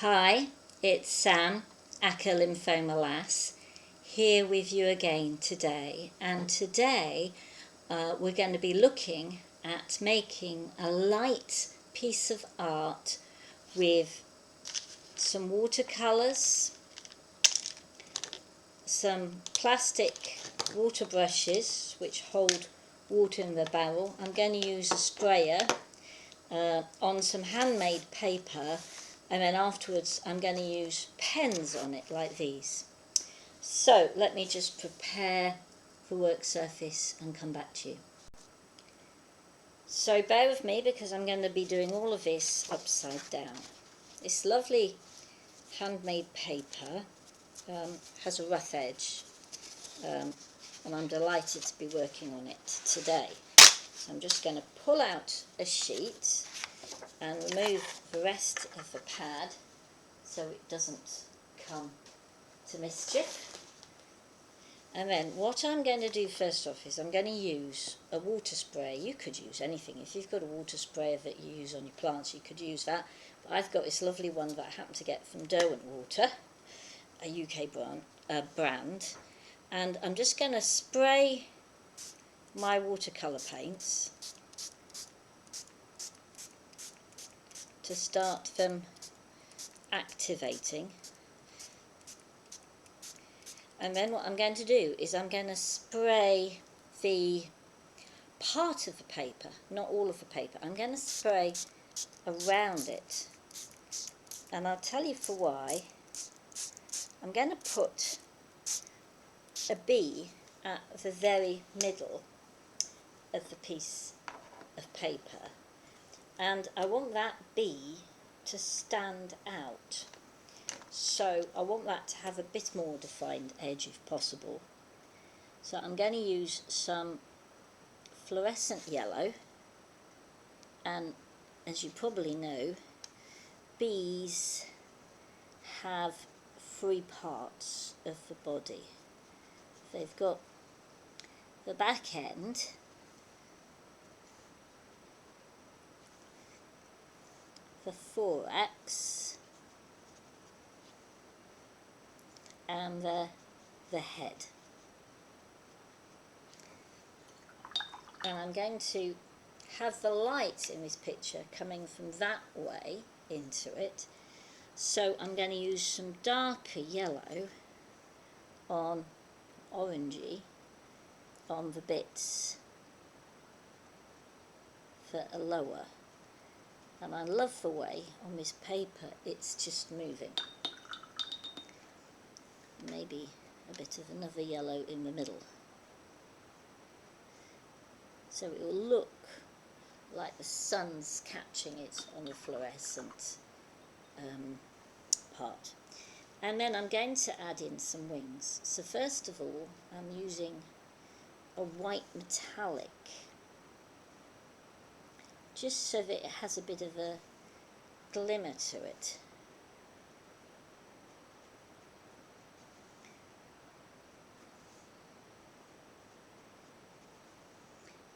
Hi, it's Sam, Acker Lymphoma Lass, here with you again today. And today we're going to be looking at making a light piece of art with some watercolours, some plastic water brushes which hold water in the barrel. I'm going to use a sprayer on some handmade paper, and then afterwards I'm going to use pens on it like these. So let me just prepare the work surface and come back to you. So bear with me because I'm going to be doing all of this upside down. This lovely handmade paper has a rough edge, and I'm delighted to be working on it today. So I'm just going to pull out a sheet and remove the rest of the pad so it doesn't come to mischief. And then what I'm going to do first off is I'm going to use a water spray. You could use anything. If you've got a water sprayer that you use on your plants, you could use that. But I've got this lovely one that I happen to get from Derwent Water, a UK brand. And I'm just going to spray my watercolour paints to start them activating. And then what I'm going to do is I'm going to spray the part of the paper, not all of the paper. I'm going to spray around it, and I'll tell you for why. I'm going to put a bee at the very middle of the piece of paper, and I want that bee to stand out. So I want that to have a bit more defined edge if possible. So I'm going to use some fluorescent yellow, and as you probably know, bees have three parts of the body. They've got the back end, the thorax, and the head. And I'm going to have the light in this picture coming from that way into it. So I'm going to use some darker yellow on orangey on the bits that are lower. And I love the way on this paper it's just moving. Maybe a bit of another yellow in the middle. So it will look like the sun's catching it on the fluorescent part. And then I'm going to add in some wings. So first of all, I'm using a white metallic, just so that it has a bit of a glimmer to it.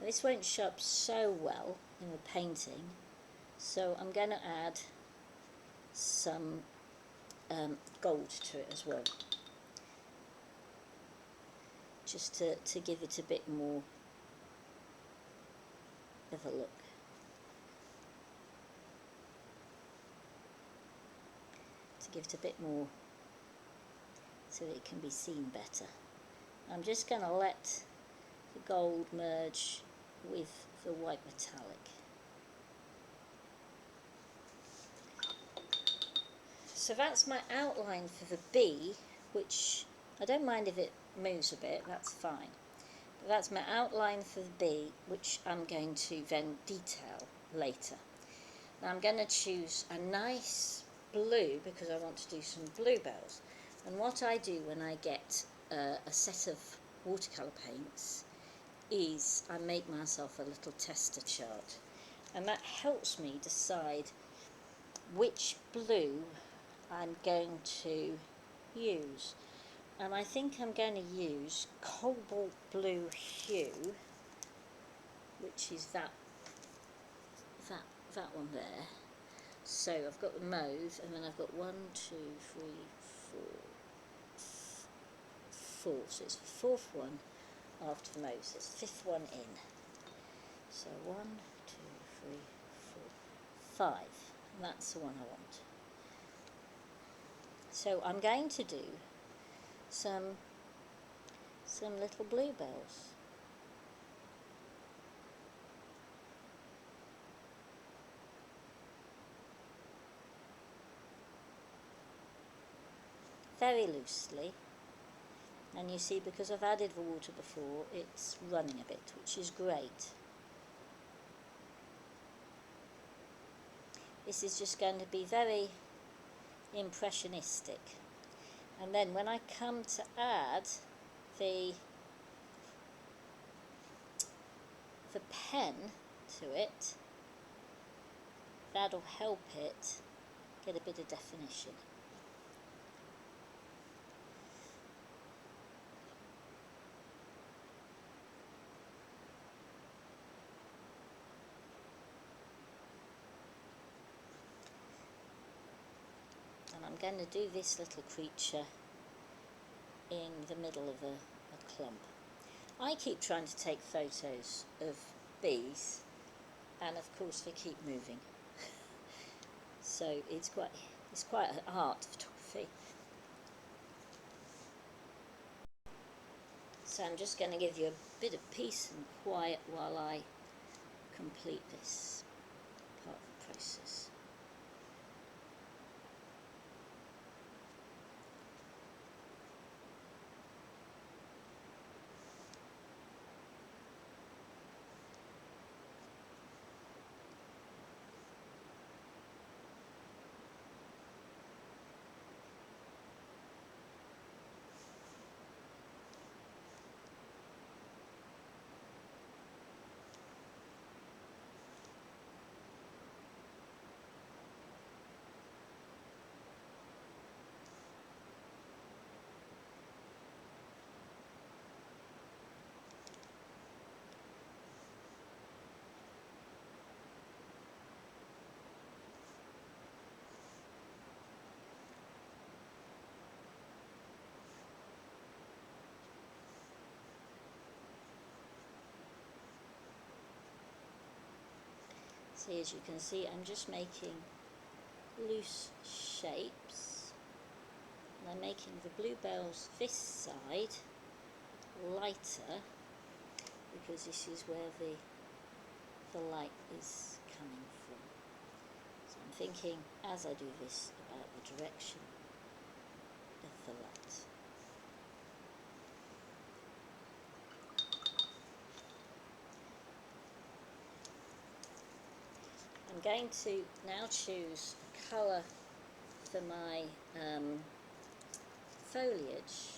This won't show up so well in the painting, so I'm going to add some gold to it as well, just to give it a bit more of a look. To give it a bit more so that it can be seen better. I'm just going to let the gold merge with the white metallic. So that's my outline for the bee, which I don't mind if it moves a bit, that's fine. But that's my outline for the bee, which I'm going to then detail later. Now I'm going to choose a nice blue because I want to do some bluebells. And what I do when I get a set of watercolour paints is I make myself a little tester chart, and that helps me decide which blue I'm going to use. And I think I'm going to use cobalt blue hue, which is that one there. So I've got the mauve, and then I've got 1, 2, 3, 4, so it's the fourth one after the mauve, so it's the fifth one in. So 1, 2, 3, 4, 5, and that's the one I want. So I'm going to do some little bluebells. Very loosely, and you see, because I've added the water before, it's running a bit, which is great. This is just going to be very impressionistic, and then when I come to add the pen to it, that'll help it get a bit of definition. And I'm going to do this little creature in the middle of a clump. I keep trying to take photos of bees, and of course they keep moving. So it's quite an art, photography. So I'm just going to give you a bit of peace and quiet while I complete this part of the process. See, as you can see, I'm just making loose shapes, and I'm making the bluebells this side lighter, because this is where the light is coming from. So I'm thinking, as I do this, about the direction of the light. I'm going to now choose a colour for my foliage,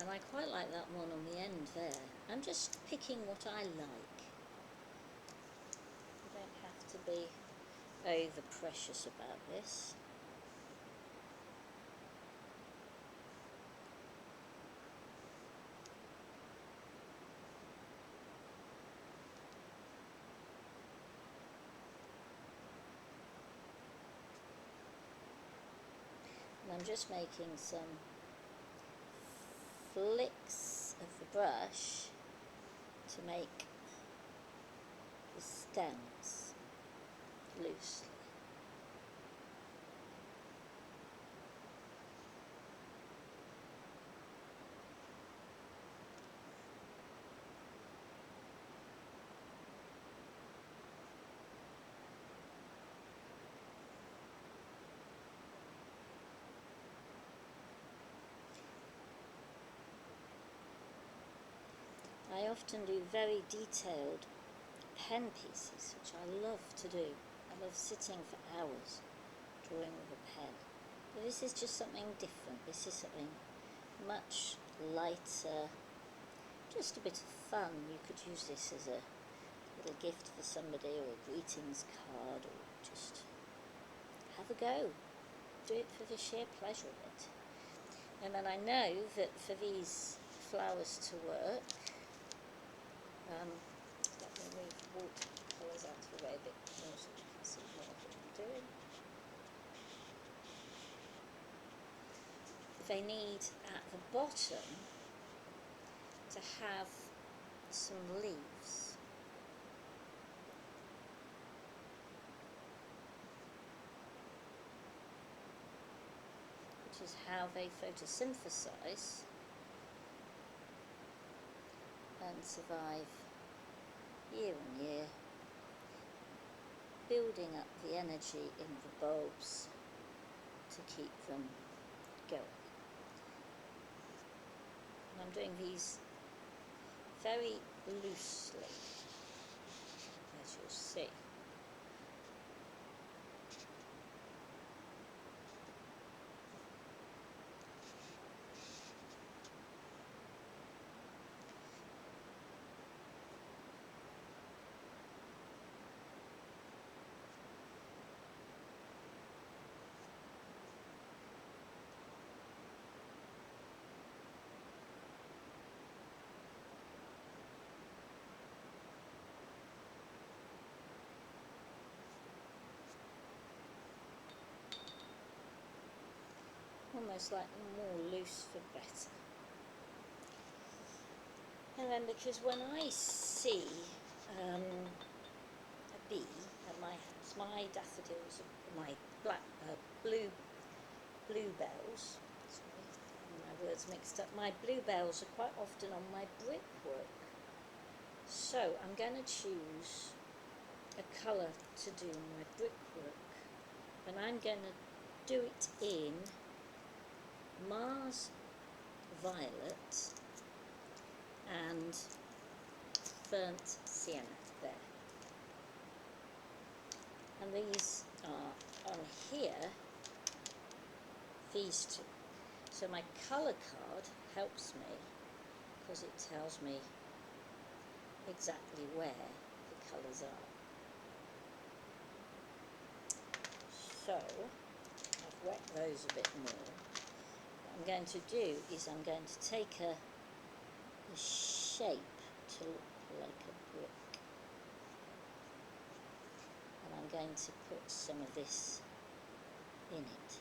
and I quite like that one on the end there. I'm just picking what I like. You don't have to be over precious about this. And I'm just making some flicks of the brush to make the stems loosely. I often do very detailed pen pieces, which I love to do. I love sitting for hours drawing with a pen. But this is just something different. This is something much lighter, just a bit of fun. You could use this as a little gift for somebody, or a greetings card, or just have a go. Do it for the sheer pleasure of it. And then I know that for these flowers to work, let me move watercolours out of the way a bit more so you can see. doing. They need at the bottom to have some leaves. Which is how they photosynthesize and survive year on year, building up the energy in the bulbs to keep them going. And I'm doing these very loosely, as you'll see. Almost like more loose for better. And then because when I see a bee at my house, my daffodils, my bluebells, sorry, my words mixed up, my bluebells are quite often on my brickwork. So I'm going to choose a colour to do my brickwork, and I'm going to do it in Mars Violet and Burnt Sienna there. And these are on here, these two. So my colour card helps me because it tells me exactly where the colours are. So I've wet those a bit more. What I'm going to do is I'm going to take a shape to look like a brick, and I'm going to put some of this in it.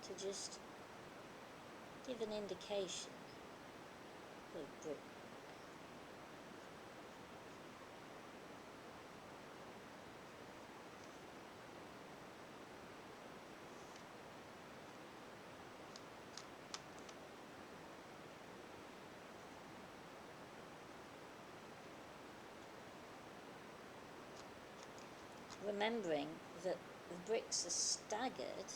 To just give an indication of brick. Remembering that the bricks are staggered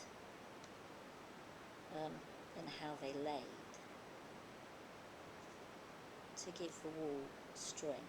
in how they laid to give the wall strength.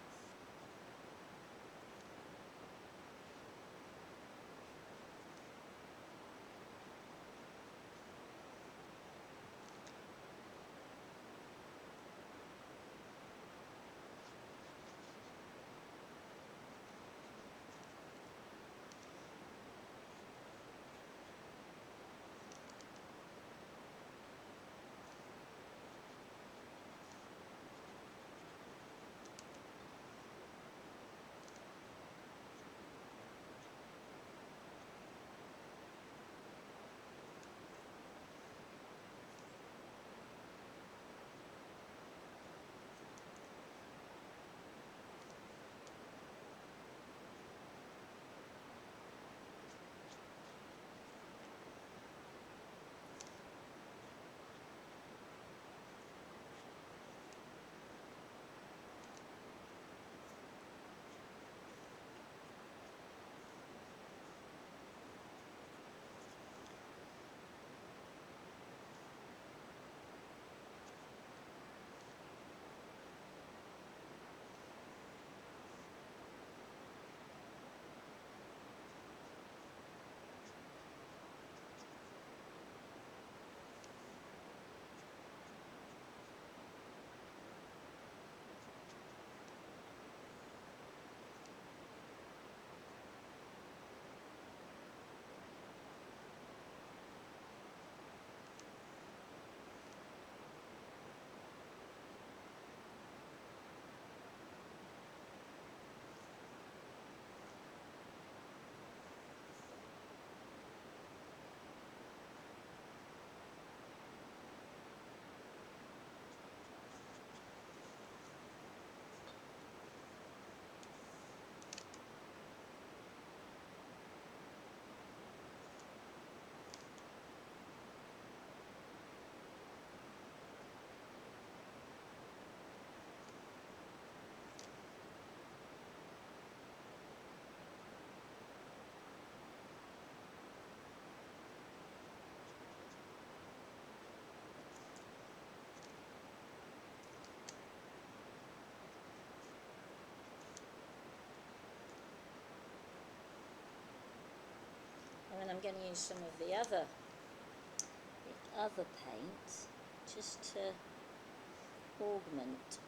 I'm going to use some of the other paint just to augment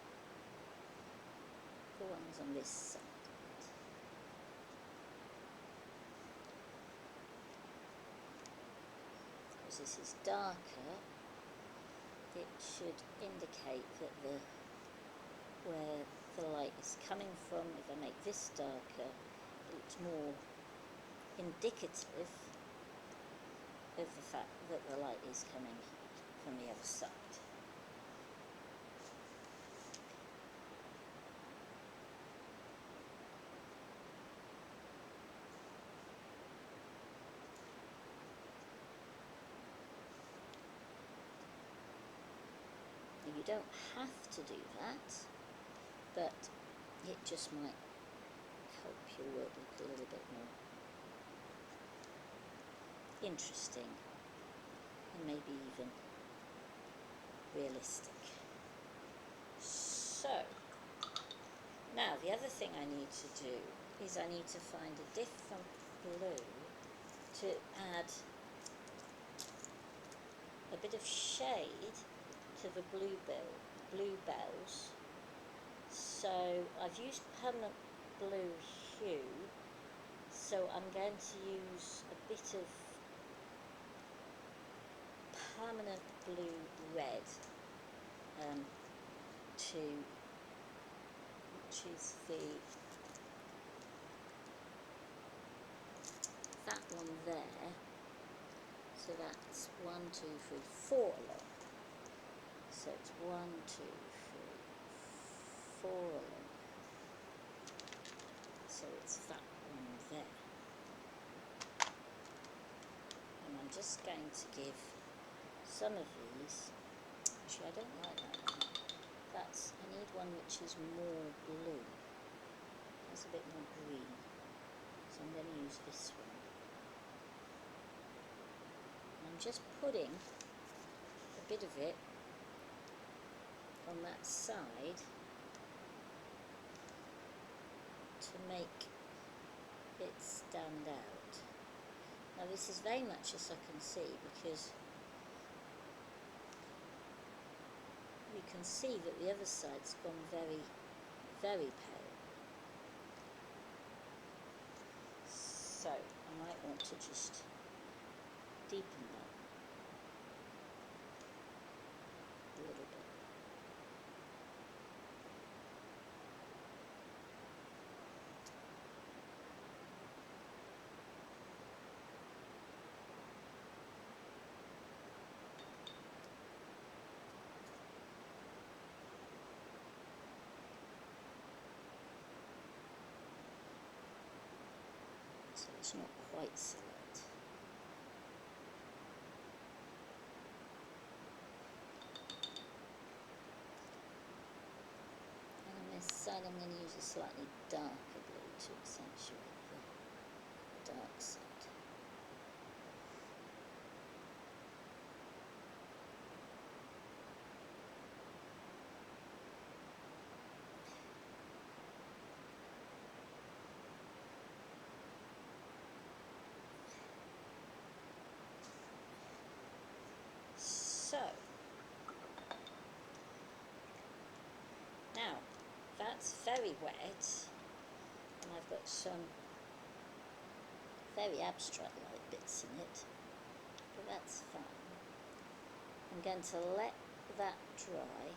the ones on this side. Because this is darker, it should indicate that where the light is coming from. If I make this darker, it's more indicative of the fact that the light is coming from the other side. You don't have to do that, but it just might help your work look a little bit more interesting and maybe even realistic. So, now the other thing I need to do is I need to find a different blue to add a bit of shade to the bluebells. So I've used permanent blue hue, so I'm going to use a bit of permanent blue red which is that one there. So that's 1, 2, 3, 4 along. So it's 1, 2, 3, 4 along. So it's that one there. And I'm just going to give some of these. Actually, I don't like that one. I need one which is more blue. That's a bit more green. So I'm going to use this one. I'm just putting a bit of it on that side to make it stand out. Now this is very much as I can see, because you can see that the other side's gone very, very pale. So I might want to just deepen that a little bit. So it's not quite so light. And on this side I'm going to use a slightly darker blue to accentuate the dark side. So, now that's very wet, and I've got some very abstract light bits in it, but that's fine. I'm going to let that dry.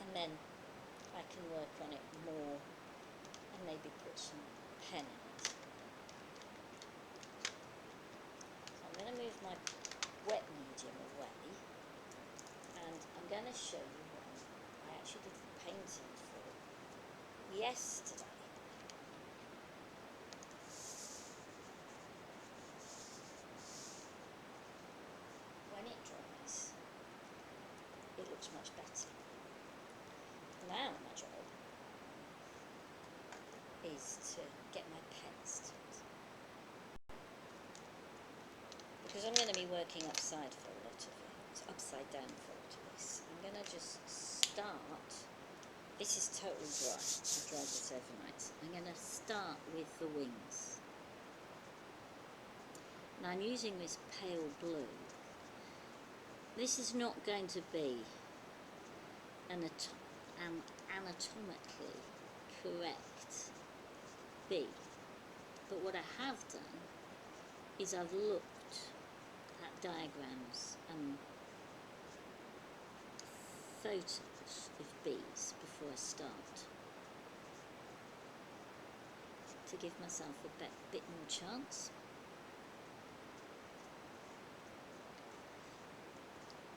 And then I can work on it more and maybe put some pen in it. So I'm going to move my wet medium away, and I'm going to show you one I actually did the painting for yesterday. When it dries, it looks much better. Now my job is to get my pens to it, because I'm going to be working upside for a lot of it, upside down for a lot of this. I'm going to just start. This is totally dry. I dried this overnight. I'm going to start with the wings. Now I'm using this pale blue. This is not going to be an anatomically correct bee, but what I have done is I've looked at diagrams and photos of bees before I start, to give myself a bit more chance.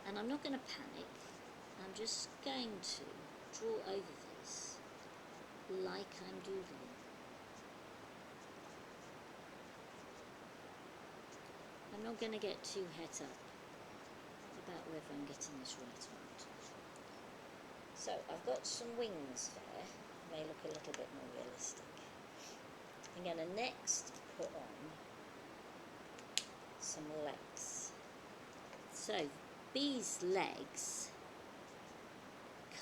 And I'm not going to panic, I'm just going to draw over this like I'm doodling. I'm not going to get too het up about whether I'm getting this right or not. So I've got some wings there, they look a little bit more realistic. I'm going to next put on some legs. So bees' legs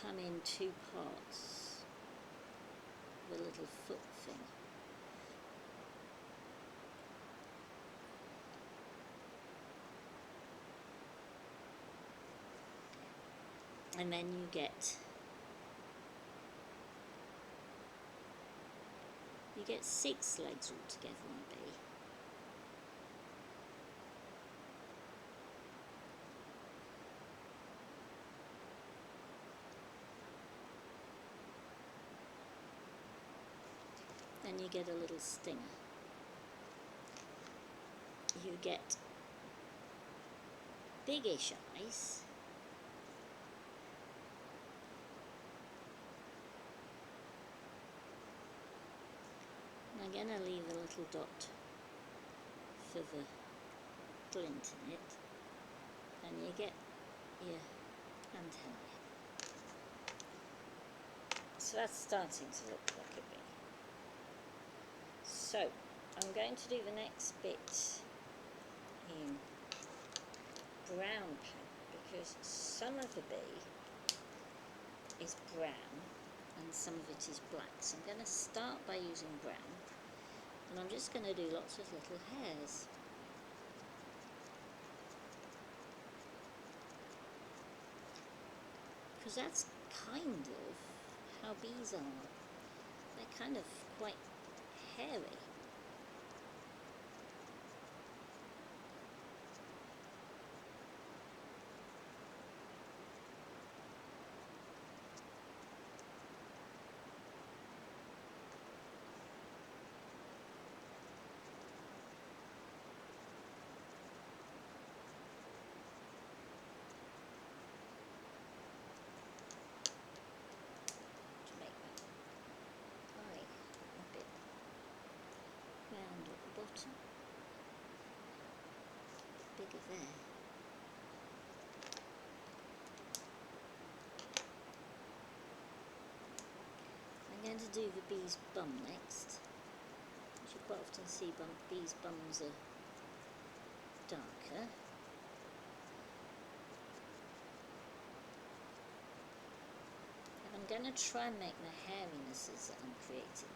come in two parts, the little foot thing. And then you get 6 legs altogether on a bee. Then you get a little stinger. You get biggish eyes. I'm going to leave a little dot for the glint in it, and you get your antennae. So that's starting to look like a bee. So I'm going to do the next bit in brown paint, because some of the bee is brown and some of it is black. So I'm going to start by using brown, and I'm just going to do lots of little hairs. Because that's kind of how bees are. They're kind of quite hairy. Round at the bottom, bigger there. I'm going to do the bee's bum next. As you quite often see, bees' bums are darker. And I'm going to try and make the hairinesses that I'm creating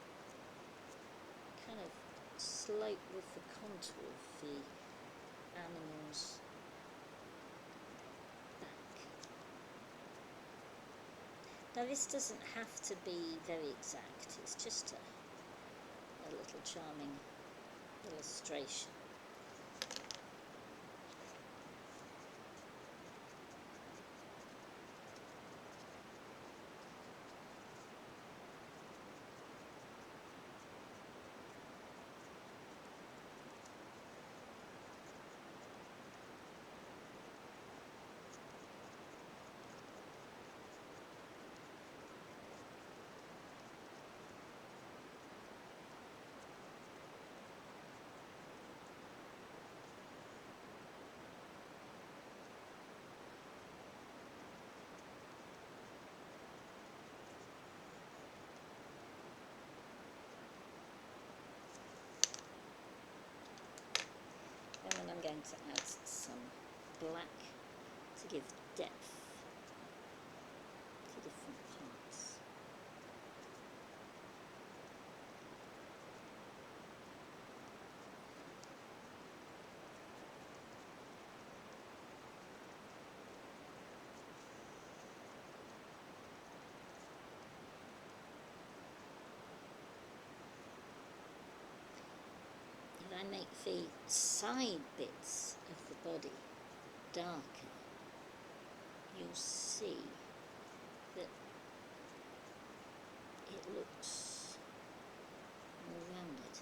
kind of slope with the contour of the animal's back. Now this doesn't have to be very exact, it's just a little charming illustration. going to add some black to give depth to different parts. If I make the side bits of the body darker, you'll see that it looks more rounded.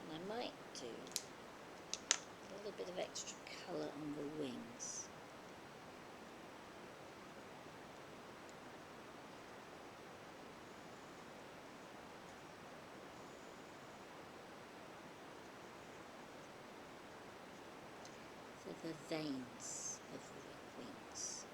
And I might do a little bit of extra colour on the wings. For the veins of the wings.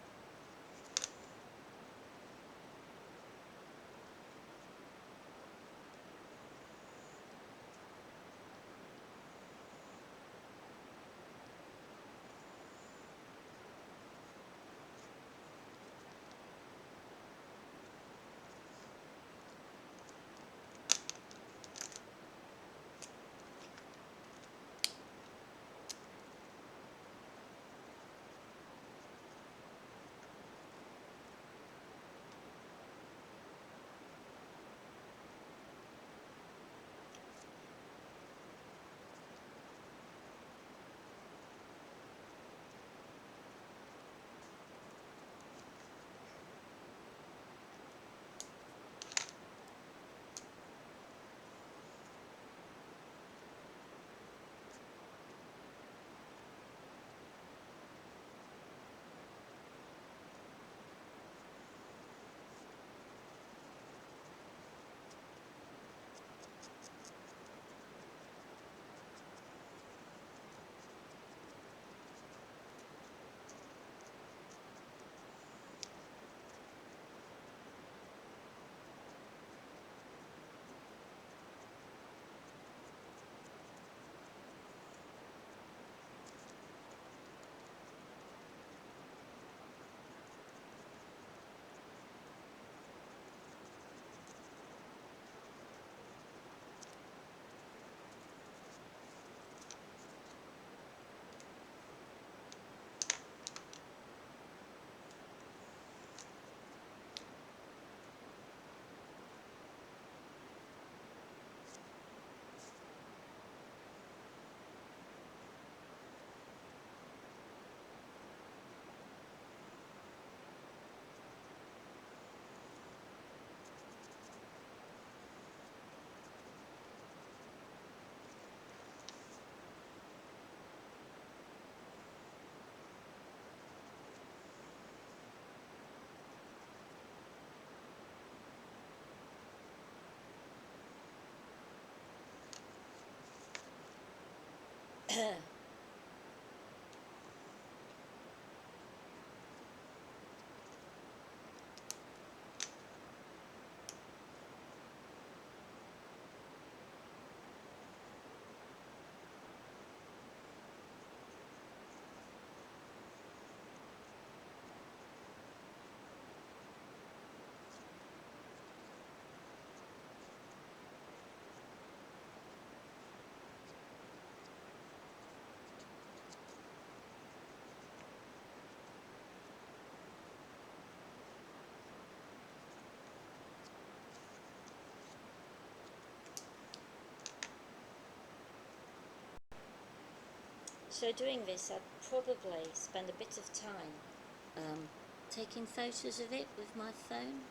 So doing this, I'd probably spend a bit of time taking photos of it with my phone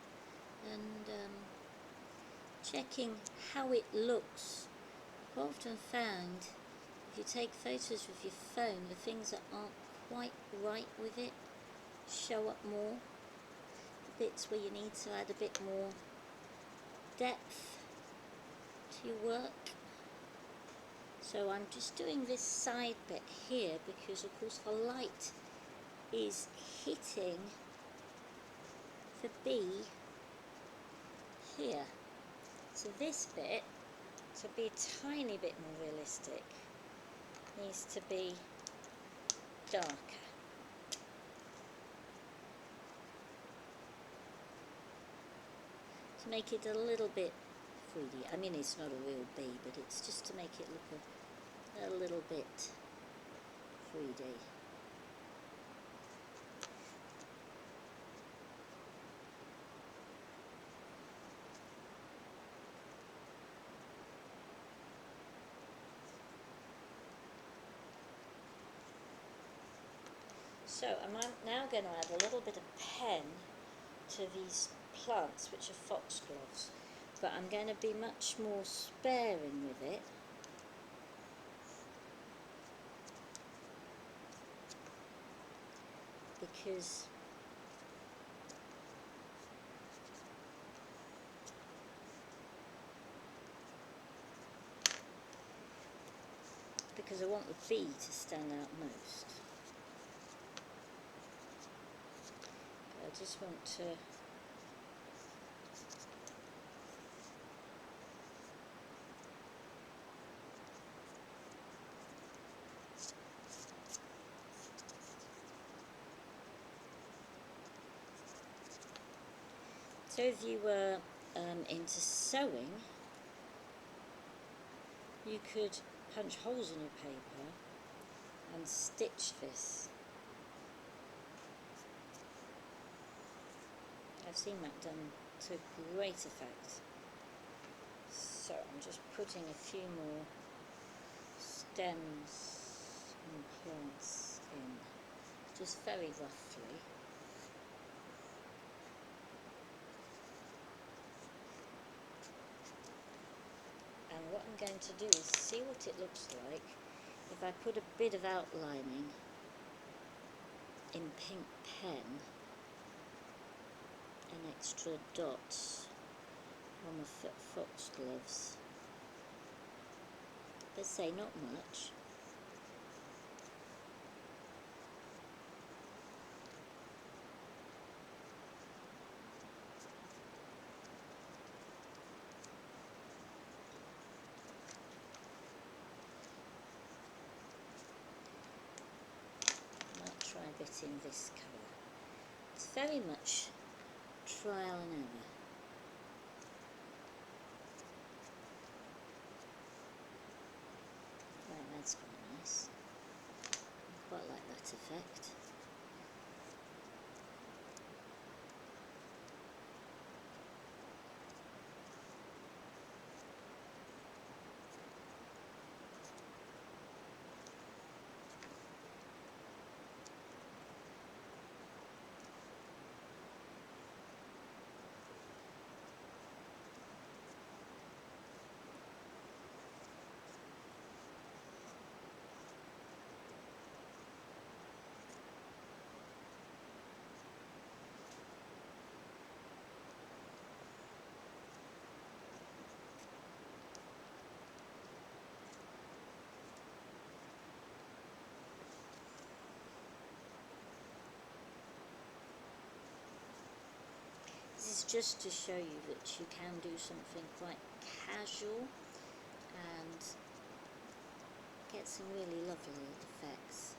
and checking how it looks. I've often found if you take photos with your phone, the things that aren't quite right with it show up more. The bits where you need to add a bit more depth to your work. So I'm just doing this side bit here because of course the light is hitting the bee here. So this bit, to be a tiny bit more realistic, needs to be darker. To make it a little bit 3D. I mean, it's not a real bee, but it's just to make it look a little bit 3D. So I'm now going to add a little bit of pen to these plants, which are foxgloves, but I'm going to be much more sparing with it. Because I want the bee to stand out most. But I just want to so if you were into sewing, you could punch holes in your paper and stitch this. I've seen that done to great effect. So I'm just putting a few more stems and plants in, just very roughly. And what I'm going to do is see what it looks like if I put a bit of outlining in pink pen and extra dots on the foxgloves. Let's say not much. Try a bit in this colour. It's very much trial and error. Right, that's quite nice. I quite like that effect. This is just to show you that you can do something quite casual and get some really lovely effects.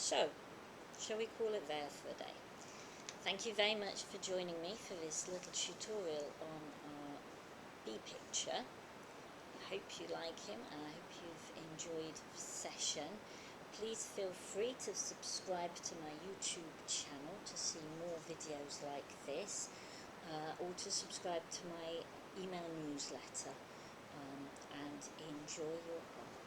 So, shall we call it there for the day? Thank you very much for joining me for this little tutorial on our bee picture. I hope you like him and I hope you've enjoyed the session. Please feel free to subscribe to my YouTube channel to see more videos like this, or to subscribe to my email newsletter, and enjoy your art.